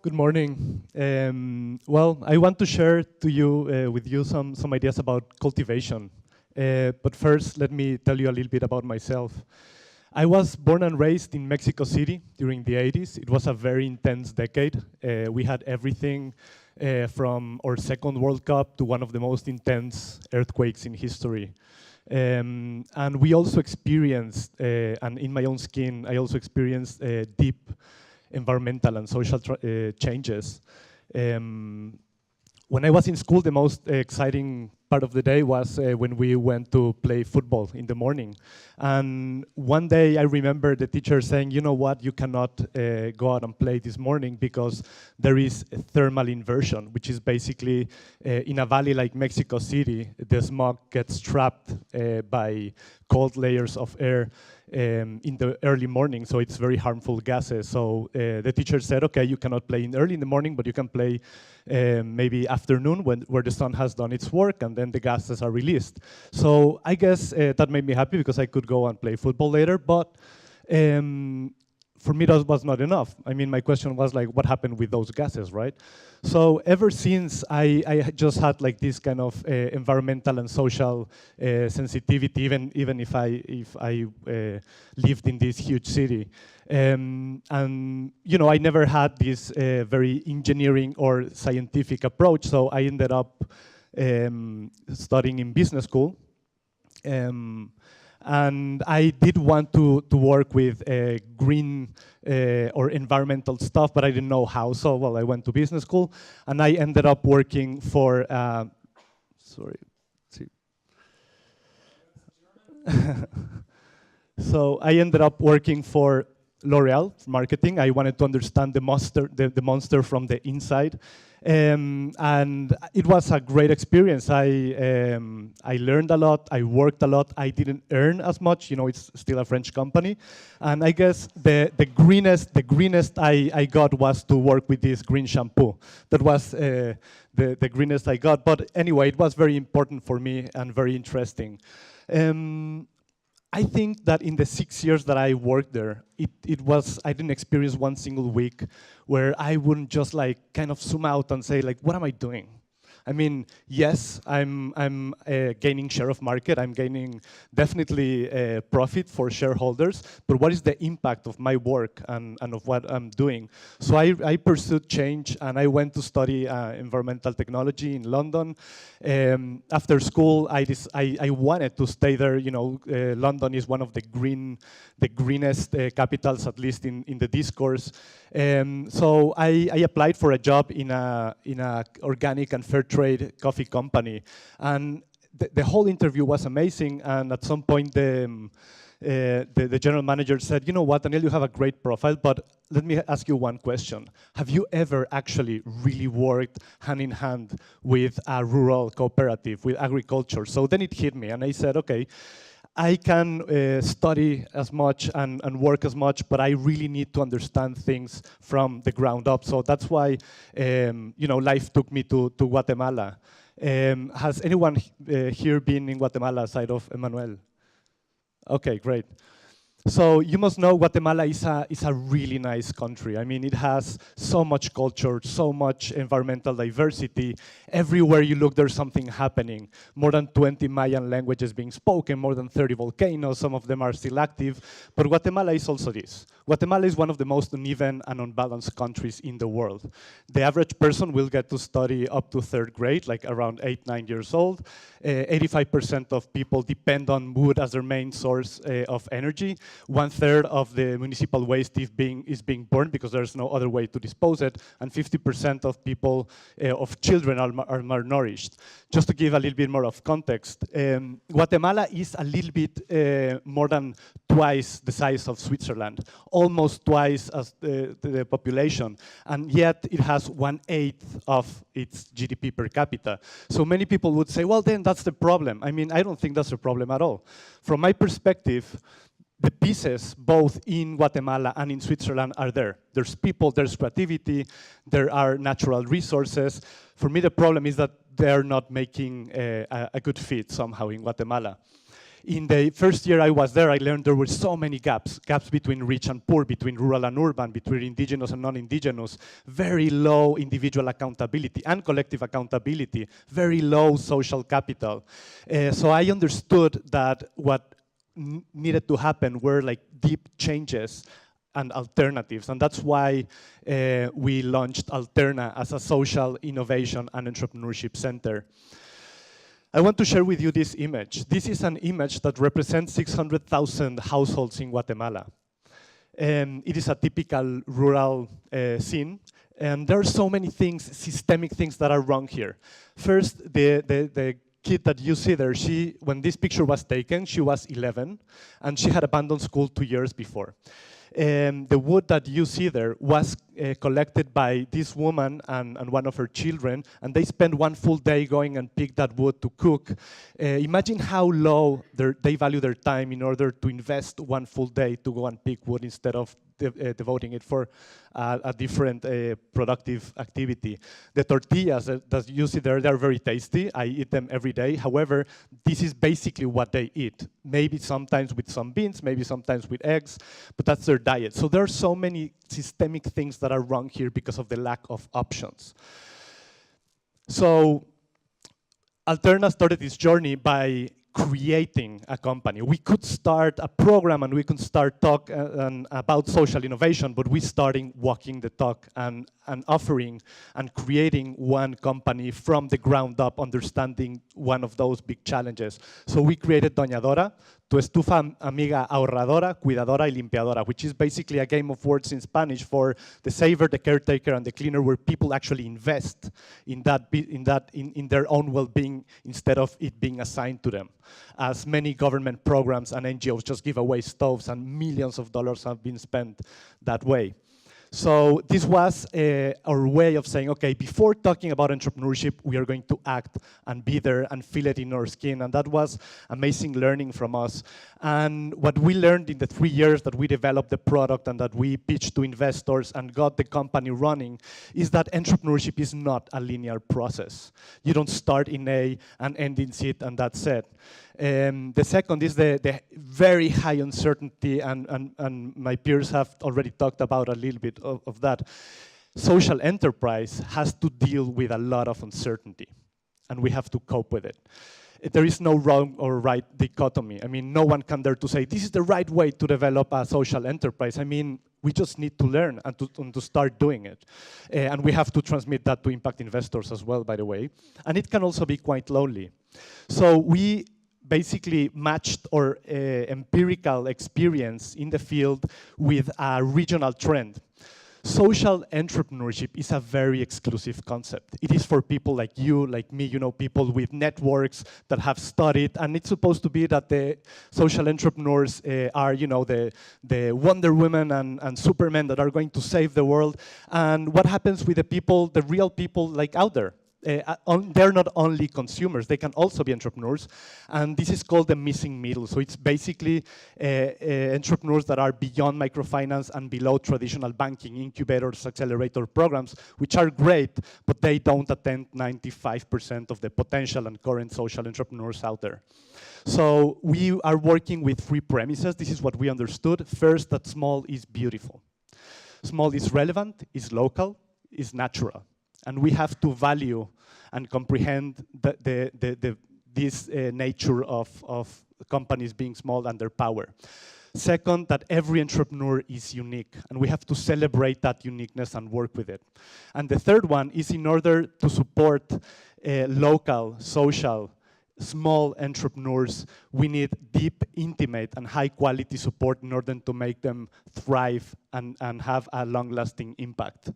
Good morning. Well, I want to share with you some ideas about cultivation. But first, let me tell you a little bit about myself. I was born and raised in Mexico City during the 80s. It was a very intense decade. We had everything from our second World Cup to one of the most intense earthquakes in history. And we also experienced, and in my own skin, I also experienced deep environmental and social changes. When I was in school, the most exciting part of the day was when we went to play football in the morning. And one day I remember the teacher saying, you know what, you cannot go out and play this morning because there is a thermal inversion, which is basically in a valley like Mexico City, the smog gets trapped by cold layers of air in the early morning, so it's very harmful gases. So the teacher said, okay, you cannot play early in the morning, but you can play maybe afternoon where the sun has done its work and then the gases are released. So I guess that made me happy because I could go and play football later, but for me that was not enough. I mean, my question was like, what happened with those gases, right? So ever since, I just had like this kind of environmental and social sensitivity, even if I lived in this huge city. And you know, I never had this very engineering or scientific approach, so I ended up studying in business school. And I did want to work with green or environmental stuff, but I didn't know how. So, well, I went to business school, and I ended up working for, so I ended up working for L'Oreal marketing. I wanted to understand the monster from the inside. And it was a great experience. I learned a lot, I worked a lot, I didn't earn as much, you know, it's still a French company. And I guess the greenest I got was to work with this green shampoo. That was the greenest I got. But anyway, it was very important for me and very interesting. I think that in the 6 years that I worked there, I didn't experience one single week where I wouldn't just like kind of zoom out and say like, what am I doing? I mean, yes, I'm gaining share of market. I'm gaining definitely profit for shareholders. But what is the impact of my work and of what I'm doing? So I pursued change, and I went to study environmental technology in London. After school, I wanted to stay there. You know, London is one of the greenest capitals, at least in the discourse. So I applied for a job in a organic and fair trade coffee company, and the whole interview was amazing. And at some point, the general manager said, "You know what, Daniel, you have a great profile, but let me ask you one question: have you ever actually really worked hand in hand with a rural cooperative, with agriculture?" So then it hit me, and I said, "Okay, I can study as much and work as much, but I really need to understand things from the ground up." So that's why, you know, life took me to Guatemala. Has anyone here been in Guatemala aside of Emmanuel? Okay, great. So you must know Guatemala is a really nice country. I mean, it has so much culture, so much environmental diversity. Everywhere you look, there's something happening. More than 20 Mayan languages being spoken, more than 30 volcanoes, some of them are still active. But Guatemala is also this. Guatemala is one of the most uneven and unbalanced countries in the world. The average person will get to study up to third grade, like around 8, 9 years old. 85% of people depend on wood as their main source of energy. 1/3 of the municipal waste is being burned because there's no other way to dispose it, and 50% of people, of children are malnourished. Just to give a little bit more of context, Guatemala is a little bit more than twice the size of Switzerland, almost twice as the population, and yet it has 1/8 of its GDP per capita. So many people would say, well, then that's the problem. I mean, I don't think that's a problem at all. From my perspective, the pieces, both in Guatemala and in Switzerland, are there. There's people, there's creativity, there are natural resources. For me, the problem is that they're not making a good fit somehow in Guatemala. In the first year I was there, I learned there were so many gaps between rich and poor, between rural and urban, between indigenous and non-indigenous, very low individual accountability and collective accountability, very low social capital. So I understood that what needed to happen were like deep changes and alternatives, and that's why we launched Alterna as a social innovation and entrepreneurship center. I want to share with you this image. This is an image that represents 600,000 households in Guatemala. It is a typical rural scene, and there are so many things, systemic things that are wrong here. First, the kid that you see there, when this picture was taken, she was 11, and she had abandoned school 2 years before. The wood that you see there was collected by this woman and one of her children, and they spent one full day going and pick that wood to cook. Imagine how low they value their time in order to invest one full day to go and pick wood instead of devoting it for a different productive activity. The tortillas that you see there, they're very tasty. I eat them every day. However, this is basically what they eat. Maybe sometimes with some beans, maybe sometimes with eggs, but that's their diet. So there are so many systemic things that are wrong here because of the lack of options. So Alterna started this journey by creating a company. We could start a program and we could start talking about social innovation, but we started walking the talk and offering and creating one company from the ground up, understanding one of those big challenges. So we created Doña Dora, Tu estufa amiga ahorradora, cuidadora y limpiadora, which is basically a game of words in Spanish for the saver, the caretaker, and the cleaner, where people actually invest in their own well-being instead of it being assigned to them. As many government programs and NGOs just give away stoves, and millions of dollars have been spent that way. So this was our way of saying, okay, before talking about entrepreneurship, we are going to act and be there and feel it in our skin. And that was amazing learning from us. And what we learned in the 3 years that we developed the product and that we pitched to investors and got the company running is that entrepreneurship is not a linear process. You don't start in A and end in C, and that's it. The second is the very high uncertainty, and my peers have already talked about a little bit of that. Social enterprise has to deal with a lot of uncertainty, and we have to cope with it. There is no wrong or right dichotomy. I mean, no one can dare to say, this is the right way to develop a social enterprise. I mean, we just need to learn and to start doing it. And we have to transmit that to impact investors as well, by the way. And it can also be quite lonely. So we basically matched our empirical experience in the field with a regional trend. Social entrepreneurship is a very exclusive concept. It is for people like you, like me, you know, people with networks that have studied, and it's supposed to be that the social entrepreneurs are, you know, the Wonder Women and Supermen that are going to save the world. And what happens with the people, the real people like out there? They're not only consumers, they can also be entrepreneurs, and this is called the missing middle. So it's basically entrepreneurs that are beyond microfinance and below traditional banking, incubators, accelerator programs, which are great, but they don't attend 95% of the potential and current social entrepreneurs out there. So we are working with 3 premises. This is what we understood. First, that small is beautiful. Small is relevant, is local, is natural. And we have to value and comprehend this nature of companies being small and their power. Second, that every entrepreneur is unique, and we have to celebrate that uniqueness and work with it. And the third one is, in order to support local, social, small entrepreneurs, we need deep, intimate, and high-quality support in order to make them thrive and have a long-lasting impact.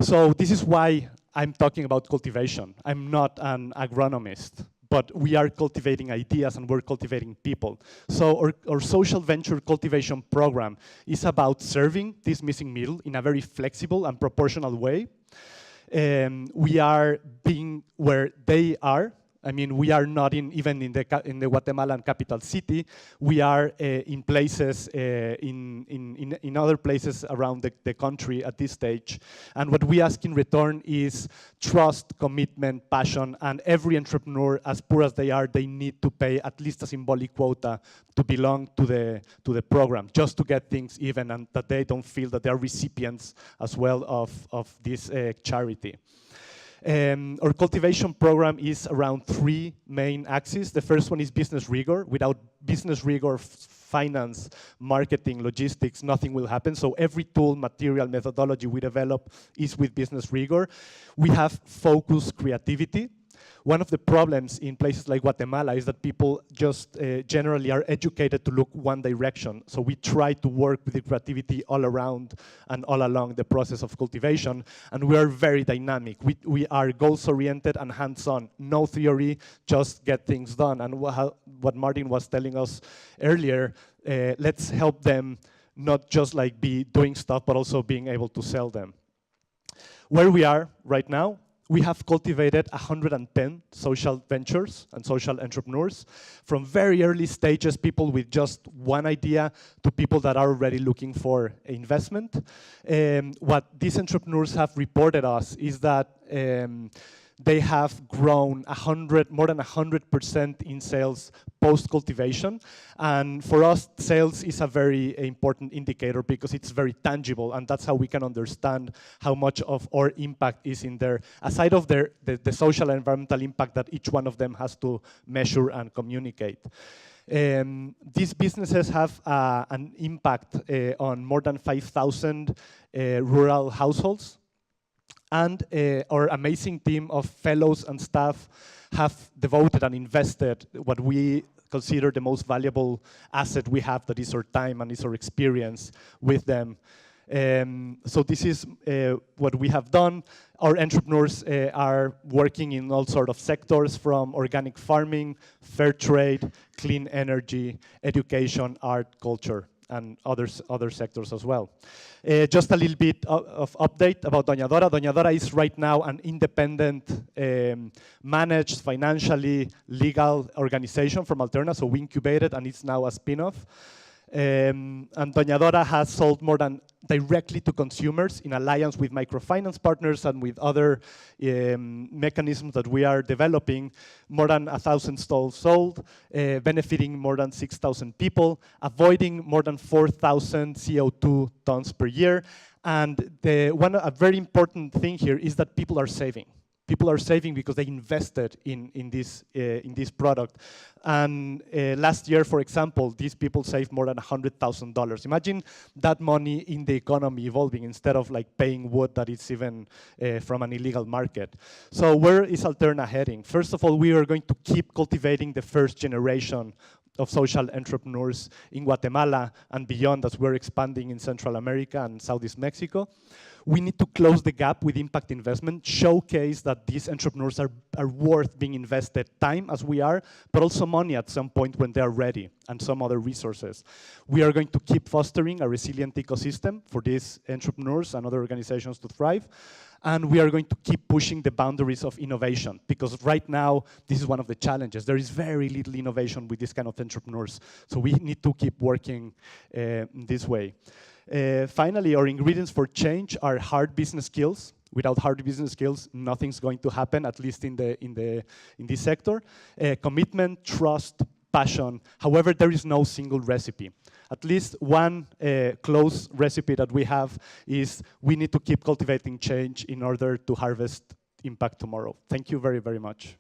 So this is why I'm talking about cultivation. I'm not an agronomist, but we are cultivating ideas and we're cultivating people. So our social venture cultivation program is about serving this missing middle in a very flexible and proportional way. We are being where they are, I mean, we are not even in the Guatemalan capital city. We are in places, in other places around the country at this stage. And what we ask in return is trust, commitment, passion, and every entrepreneur, as poor as they are, they need to pay at least a symbolic quota to belong to the program, just to get things even, and that they don't feel that they are recipients as well of this charity. Our cultivation program is around 3 main axes. The first one is business rigor. Without business rigor, finance, marketing, logistics, nothing will happen. So every tool, material, methodology we develop is with business rigor. We have focused creativity. One of the problems in places like Guatemala is that people just generally are educated to look one direction. So we try to work with the creativity all around and all along the process of cultivation, and we are very dynamic. We are goals-oriented and hands-on. No theory, just get things done. And what Martin was telling us earlier, let's help them not just like be doing stuff, but also being able to sell them. Where we are right now, we have cultivated 110 social ventures and social entrepreneurs, from very early stages, people with just one idea, to people that are already looking for investment. What these entrepreneurs have reported us is that they have grown more than 100% in sales post-cultivation. And for us, sales is a very important indicator because it's very tangible, and that's how we can understand how much of our impact is in there, aside of the social and environmental impact that each one of them has to measure and communicate. These businesses have an impact on more than 5,000 rural households. And our amazing team of fellows and staff have devoted and invested what we consider the most valuable asset we have, that is our time and is our experience with them. So this is what we have done. Our entrepreneurs are working in all sorts of sectors, from organic farming, fair trade, clean energy, education, art, culture, and other sectors as well. Just a little bit of update about Doña Dora. Doña Dora is right now an independent, managed, financially legal organization from Alterna, so we incubated, and it's now a spin-off. And Doña Dora has sold more than directly to consumers in alliance with microfinance partners and with other mechanisms that we are developing, more than 1,000 stalls sold, benefiting more than 6,000 people, avoiding more than 4,000 CO2 tons per year. And a very important thing here is that people are saving. People are saving because they invested in this product. And last year, for example, these people saved more than $100,000. Imagine that money in the economy evolving instead of like paying wood that is even from an illegal market. So where is Alterna heading? First of all, we are going to keep cultivating the first generation of social entrepreneurs in Guatemala and beyond, as we're expanding in Central America and Southeast Mexico. We need to close the gap with impact investment, showcase that these entrepreneurs are worth being invested time, as we are, but also money at some point when they are ready, and some other resources. We are going to keep fostering a resilient ecosystem for these entrepreneurs and other organizations to thrive. And we are going to keep pushing the boundaries of innovation, because right now, this is one of the challenges. There is very little innovation with this kind of entrepreneurs. So we need to keep working this way. Finally, our ingredients for change are hard business skills. Without hard business skills, nothing's going to happen, at least in this sector. Commitment, trust, passion. However, there is no single recipe. At least one close recipe that we have is we need to keep cultivating change in order to harvest impact tomorrow. Thank you very, very much.